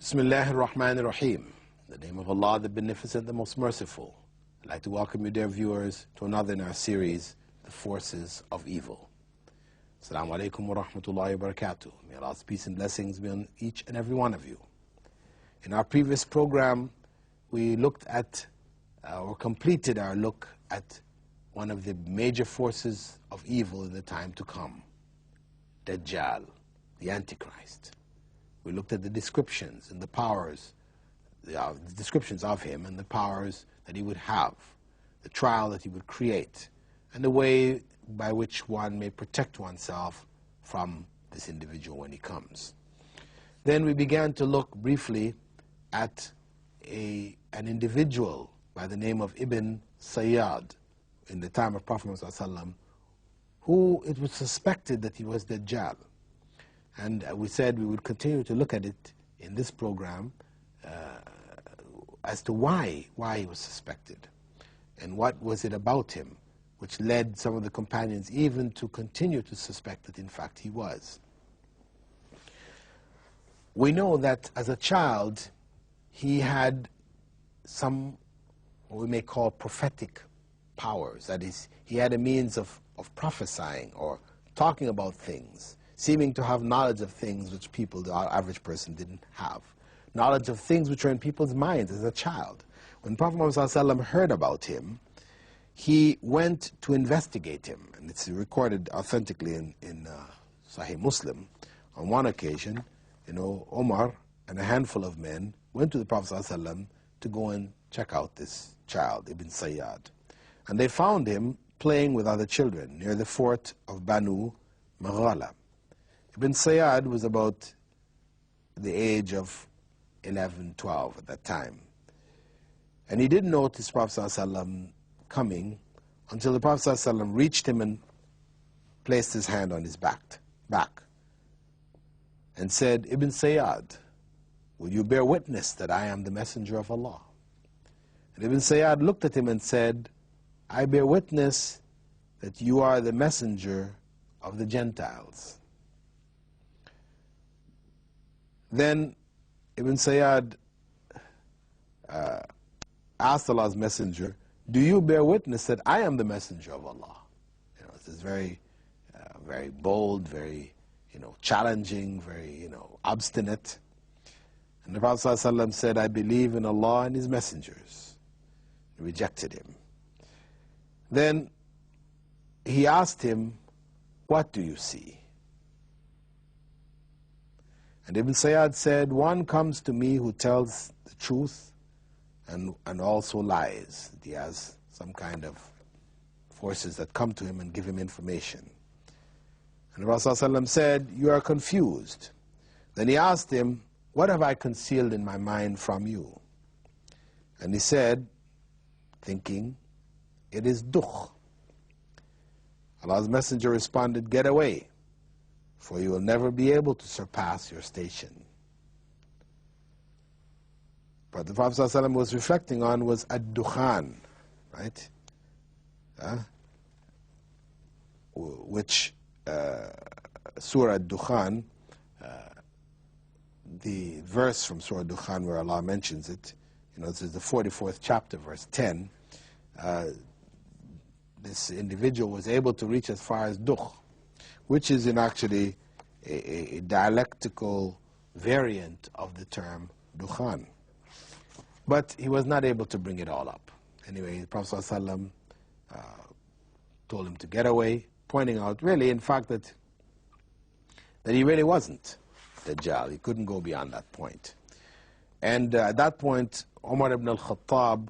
Bismillahir Rahmanir Rahim. In the name of Allah, the Beneficent, the Most Merciful. I'd like to welcome you, dear viewers, to another in our series, The Forces of Evil. Assalamu alaikum wa rahmatullahi wa barakatuh. May Allah's peace and blessings be on each and every one of you. In our previous program, we looked at, or completed our look at one of the major forces of evil in the time to come, Dajjal, the Antichrist. We looked at the descriptions and the powers, the descriptions of him and the powers that he would have, the trial that he would create, and the way by which one may protect oneself from this individual when he comes. Then we began to look briefly at an individual by the name of Ibn Sayyad in the time of Prophet ﷺ, who it was suspected that he was Dajjal. And we said we would continue to look at it in this program as to why he was suspected and what was it about him which led some of the companions even to continue to suspect that in fact he was. We know that as a child he had some what we may call prophetic powers. That is, he had a means of prophesying or talking about things, seeming to have knowledge of things which people, the average person, didn't have. Knowledge of things which are in people's minds as a child. When Prophet ﷺ heard about him, he went to investigate him. And it's recorded authentically in Sahih Muslim. On one occasion, Omar and a handful of men went to the Prophet ﷺ to go and check out this child, Ibn Sayyad. And they found him playing with other children near the fort of Banu Maghala. Ibn Sayyad was about the age of 11, 12 at that time. And he didn't notice Prophet ﷺ coming until the Prophet ﷺ reached him and placed his hand on his back and said, Ibn Sayyad, will you bear witness that I am the messenger of Allah? And Ibn Sayyad looked at him and said, I bear witness that you are the messenger of the Gentiles. Then Ibn Sayyad asked Allah's messenger, do you bear witness that I am the messenger of Allah? This is very bold, very challenging, very obstinate. And the Prophet ﷺ said, I believe in Allah and His messengers. He rejected him. Then he asked him, what do you see? And Ibn Sayyad said, one comes to me who tells the truth and also lies. He has some kind of forces that come to him and give him information. And the Prophet ﷺ said, you are confused. Then he asked him, what have I concealed in my mind from you? And he said, thinking, it is dukh. Allah's messenger responded, get away, for you will never be able to surpass your station. But the Prophet ﷺ was reflecting on was ad-dukhan, right? Which Surah ad-Dukhan, the verse from Surah ad-Dukhan where Allah mentions it, this is the 44th chapter, verse 10. This individual was able to reach as far as dukh, which is in actually a dialectical variant of the term dukhan. But he was not able to bring it all up. Anyway, the Prophet ﷺ told him to get away, pointing out really, in fact, that he really wasn't Dajjal. He couldn't go beyond that point. And at that point, Umar ibn al-Khattab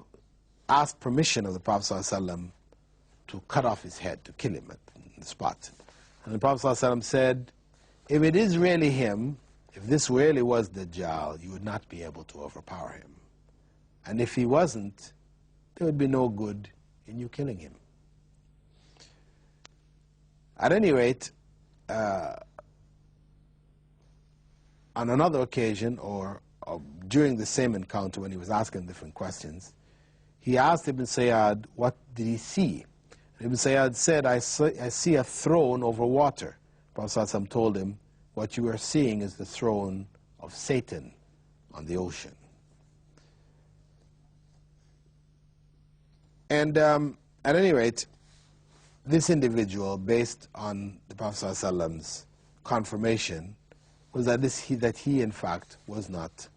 asked permission of the Prophet ﷺ to cut off his head, to kill him at the spot. And the Prophet ﷺ said, if it is really him, if this really was Dajjal, you would not be able to overpower him. And if he wasn't, there would be no good in you killing him. At any rate, on another occasion, or during the same encounter when he was asking different questions, he asked Ibn Sayyad, what did he see? And Ibn Sayyad said, I see a throne over water. Prophet ﷺ told him, what you are seeing is the throne of Satan on the ocean. And at any rate, this individual, based on the Prophet ﷺ's confirmation, was that he in fact was not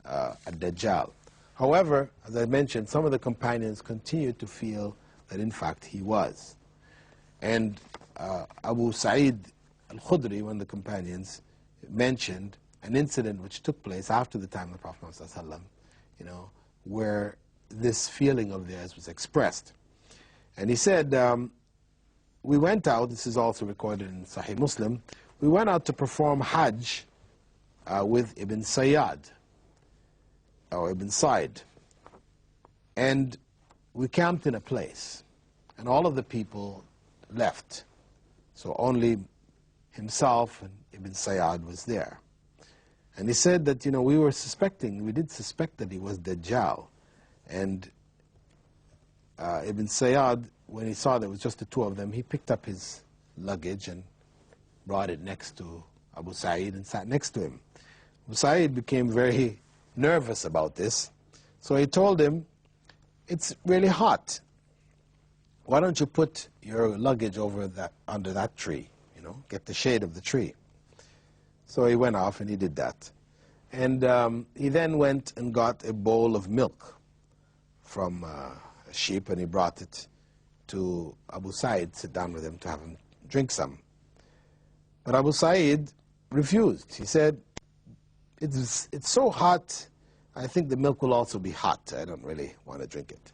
a Dajjal. However, as I mentioned, some of the companions continued to feel that in fact he was. And Abu Sa'id al-Khudri, one of the companions, mentioned an incident which took place after the time of the Prophet ﷺ, where this feeling of theirs was expressed. And he said, we went out, this is also recorded in Sahih Muslim, we went out to perform Hajj with Ibn Sayyad, or Ibn Sa'id. And we camped in a place, and all of the people left. So only himself and Ibn Sayyad was there. And he said that, we did suspect that he was Dajjal. And Ibn Sayyad, when he saw there was just the two of them, he picked up his luggage and brought it next to Abu Sa'id and sat next to him. Abu Sa'id became very nervous about this, so he told him, it's really hot. Why don't you put your luggage under that tree, get the shade of the tree. So he went off and he did that. And he then went and got a bowl of milk from a sheep, and he brought it to Abu Sa'id, sit down with him to have him drink some. But Abu Sa'id refused. He said, it's so hot, I think the milk will also be hot. I don't really want to drink it.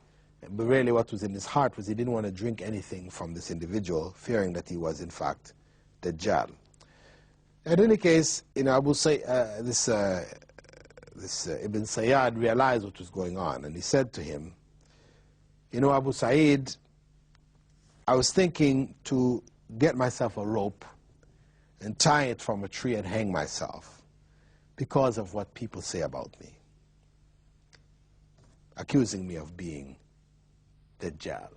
But really what was in his heart was he didn't want to drink anything from this individual, fearing that he was in fact Dajjal. In any case, Abu Sa'id, this Ibn Sayyad realized what was going on, and he said to him, Abu Sa'id, I was thinking to get myself a rope and tie it from a tree and hang myself because of what people say about me, accusing me of being Dajjal.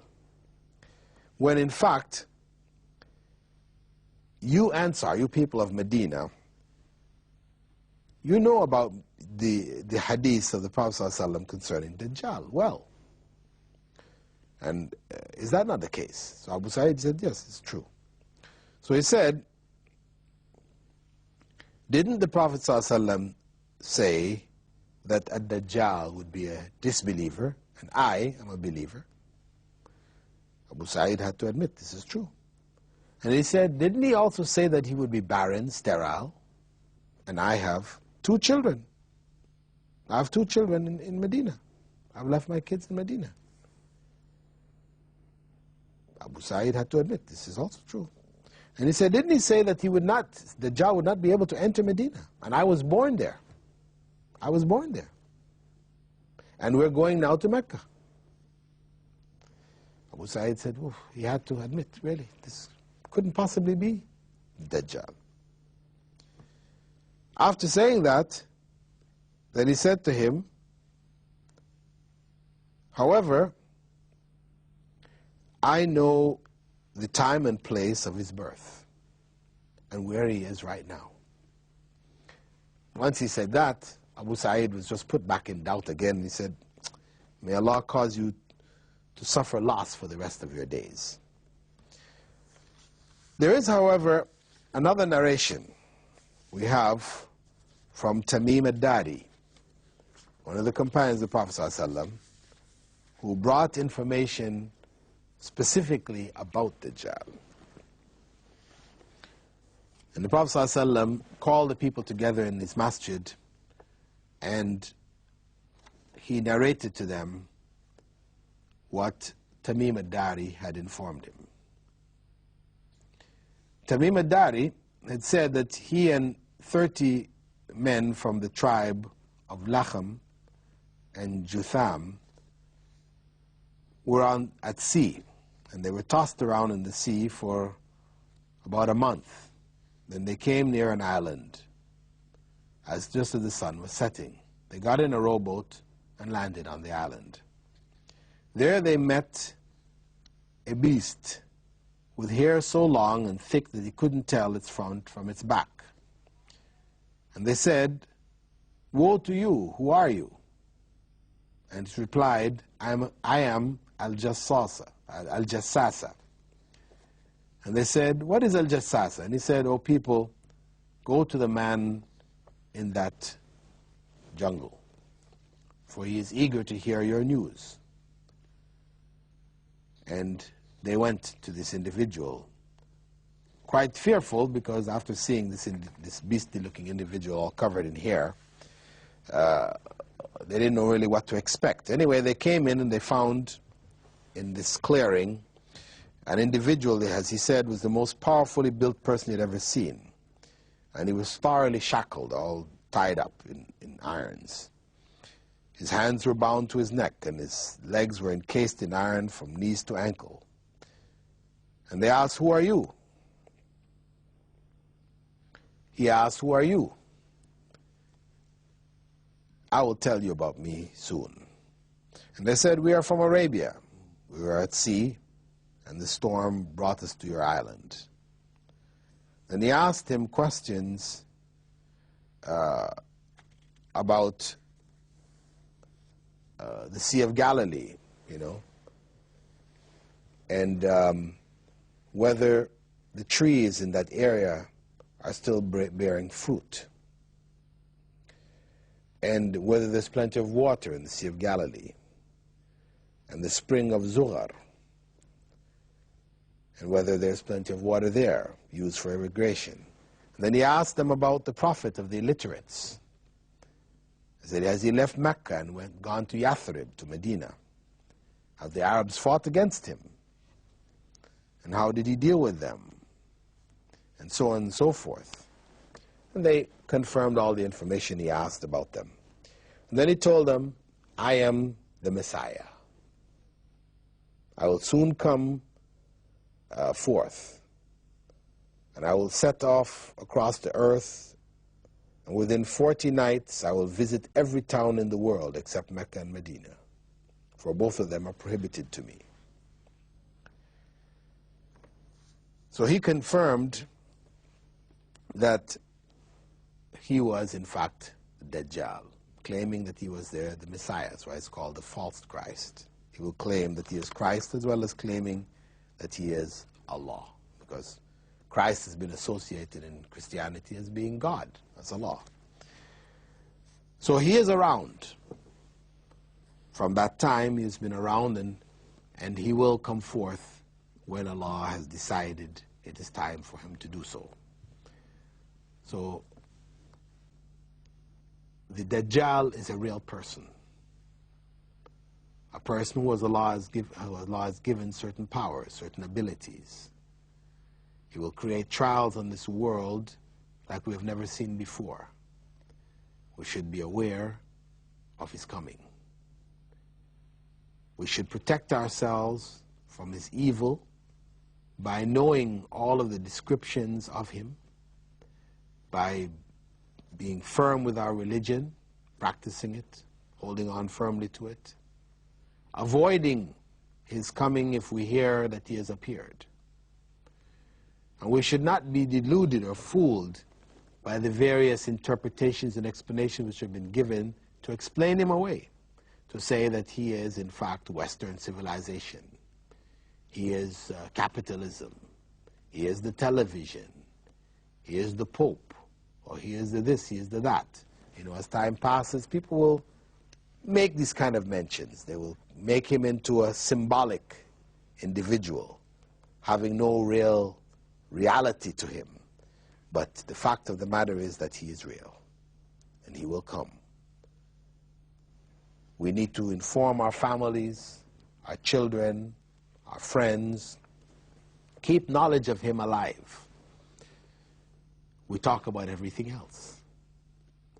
When in fact, you Ansar, you people of Medina, you know about the hadith of the Prophet ﷺ concerning Dajjal well. And is that not the case? So Abu Sa'id said, yes, it's true. So he said, didn't the Prophet ﷺ say that a Dajjal would be a disbeliever and I am a believer? Abu Sa'id had to admit this is true. And he said, didn't he also say that he would be barren, sterile? And I have 2 children. I have 2 children in Medina. I've left my kids in Medina. Abu Sa'id had to admit this is also true. And he said, didn't he say that Dajjal would not be able to enter Medina? And I was born there. I was born there. And we're going now to Mecca. Abu Sa'id said, oh, he had to admit, really, this couldn't possibly be Dajjal. After saying that, then he said to him, however, I know the time and place of his birth and where he is right now. Once he said that, Abu Sa'id was just put back in doubt again. He said, may Allah cause you to suffer loss for the rest of your days. There is, however, another narration we have from Tamim ad-Dari, one of the companions of the Prophet ﷺ, who brought information specifically about Dajjal. And the Prophet ﷺ called the people together in his masjid, and he narrated to them what Tamim ad-Dari had informed him. Tamim ad-Dari had said that he and 30 men from the tribe of Lacham and Jutham were at sea, and they were tossed around in the sea for about a month. Then they came near an island, just as the sun was setting. They got in a rowboat and landed on the island. There they met a beast with hair so long and thick that he couldn't tell its front from its back. And they said, Woe to you, who are you? And he replied, I am Al-Jassasa. And they said, what is Al-Jassasa? And he said, oh people, go to the man in that jungle, for he is eager to hear your news. And they went to this individual, quite fearful, because after seeing this beastly-looking individual all covered in hair, they didn't know really what to expect. Anyway, they came in and they found in this clearing an individual that, as he said, was the most powerfully built person he'd ever seen. And he was thoroughly shackled, all tied up in irons. His hands were bound to his neck, and his legs were encased in iron from knees to ankle. And they asked, who are you? He asked, who are you? I will tell you about me soon. And they said, we are from Arabia. We were at sea, and the storm brought us to your island. And he asked him questions about the Sea of Galilee, and whether the trees in that area are still bearing fruit, and whether there's plenty of water in the Sea of Galilee, and the spring of Zughar, and whether there's plenty of water there used for irrigation. And then he asked them about the prophet of the illiterates. He said, has he left Mecca and gone to Yathrib, to Medina? Have the Arabs fought against him? And how did he deal with them? And so on and so forth. And they confirmed all the information he asked about them. And then he told them, I am the Messiah. I will soon come forth, and I will set off across the earth, and within 40 nights I will visit every town in the world except Mecca and Medina, for both of them are prohibited to me. So he confirmed that he was in fact the Dajjal, claiming that he was the Messiah. That's why it's called the false Christ. He will claim that he is Christ as well as claiming that he is Allah, because Christ has been associated in Christianity as being God. That's Allah. So he is around. From that time he has been around, and he will come forth when Allah has decided it is time for him to do so. So the Dajjal is a real person. A person who Allah has given certain powers, certain abilities. He will create trials on this world like we have never seen before. We should be aware of his coming. We should protect ourselves from his evil by knowing all of the descriptions of him, by being firm with our religion, practicing it, holding on firmly to it, avoiding his coming if we hear that he has appeared. And we should not be deluded or fooled by the various interpretations and explanations which have been given to explain him away, to say that he is in fact Western civilization, he is capitalism, he is the television, he is the Pope, or he is the this, he is the that. As time passes, people will make these kind of mentions. They will make him into a symbolic individual, having no real reality to him. But the fact of the matter is that he is real, and he will come. We need to inform our families, our children, our friends, keep knowledge of him alive. We talk about everything else.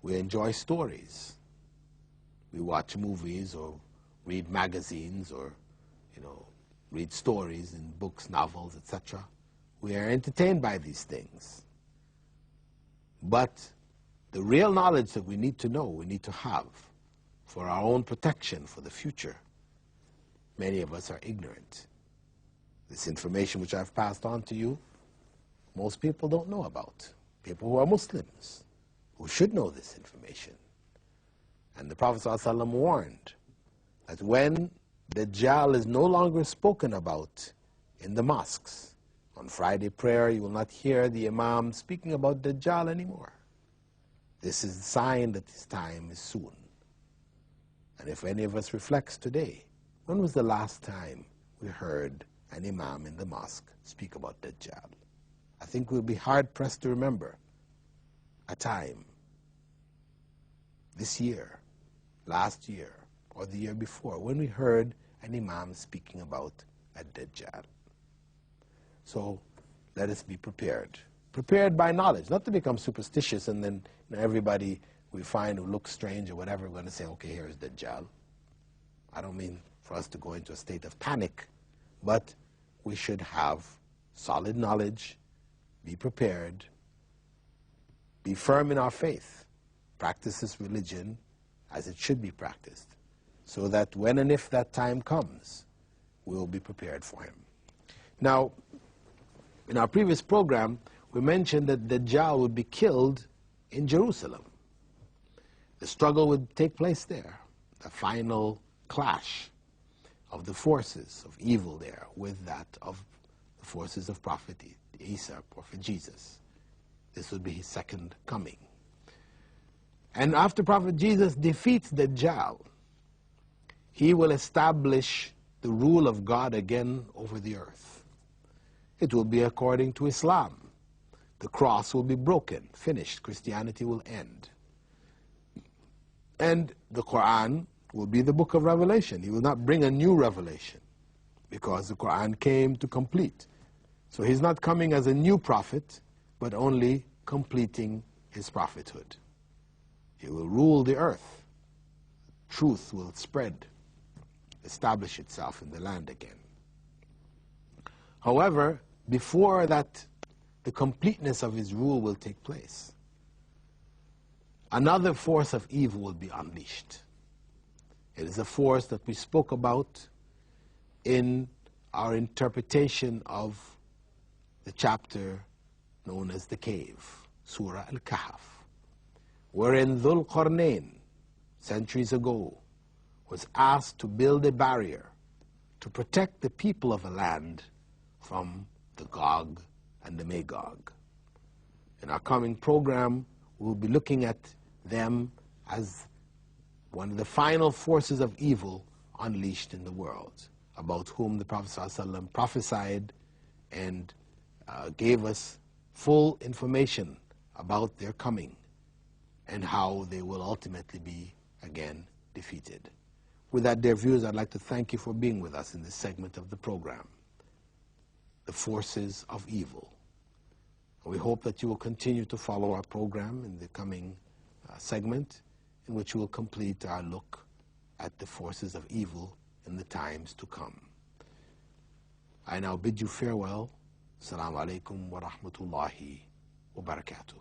We enjoy stories. We watch movies or read magazines or, read stories in books, novels, etc. We are entertained by these things. But the real knowledge that we need to know, we need to have for our own protection for the future, many of us are ignorant. This information which I've passed on to you, most people don't know about. People who are Muslims, who should know this information. And the Prophet ﷺ warned that when Dajjal is no longer spoken about in the mosques, on Friday prayer you will not hear the Imam speaking about Dajjal anymore. This is a sign that his time is soon. And if any of us reflects today, when was the last time we heard an Imam in the mosque speak about Dajjal? I think we'll be hard-pressed to remember a time this year, last year, or the year before when we heard an Imam speaking about a Dajjal. So let us be prepared. Prepared by knowledge, not to become superstitious and then everybody we find who looks strange or whatever, we're going to say, okay, here's Dajjal. I don't mean for us to go into a state of panic, but we should have solid knowledge, be prepared, be firm in our faith, practice this religion as it should be practiced, so that when and if that time comes, we will be prepared for him. Now, in our previous program, we mentioned that Dajjal would be killed in Jerusalem. The struggle would take place there, the final clash of the forces of evil there with that of the forces of Prophet Isa, Prophet Jesus. This would be his second coming. And after Prophet Jesus defeats Dajjal, he will establish the rule of God again over the earth. It will be according to Islam. The cross will be broken, finished. Christianity will end. And the Quran will be the book of Revelation. He will not bring a new revelation because the Quran came to complete. So he's not coming as a new prophet, but only completing his prophethood. He will rule the earth. Truth will spread, establish itself in the land again. However, before that, the completeness of his rule will take place. Another force of evil will be unleashed. It is a force that we spoke about in our interpretation of the chapter known as the cave, Surah Al-Kahf, wherein Dhul Qarnayn, centuries ago, was asked to build a barrier to protect the people of a land from the Gog and the Magog. In our coming program, we'll be looking at them as one of the final forces of evil unleashed in the world, about whom the Prophet ﷺ prophesied and gave us full information about their coming and how they will ultimately be again defeated. With that, dear viewers, I'd like to thank you for being with us in this segment of the program, The Forces of Evil. We hope that you will continue to follow our program in the coming segment, in which we will complete our look at the forces of evil in the times to come. I now bid you farewell. Assalamu alaikum wa rahmatullahi wa barakatuh.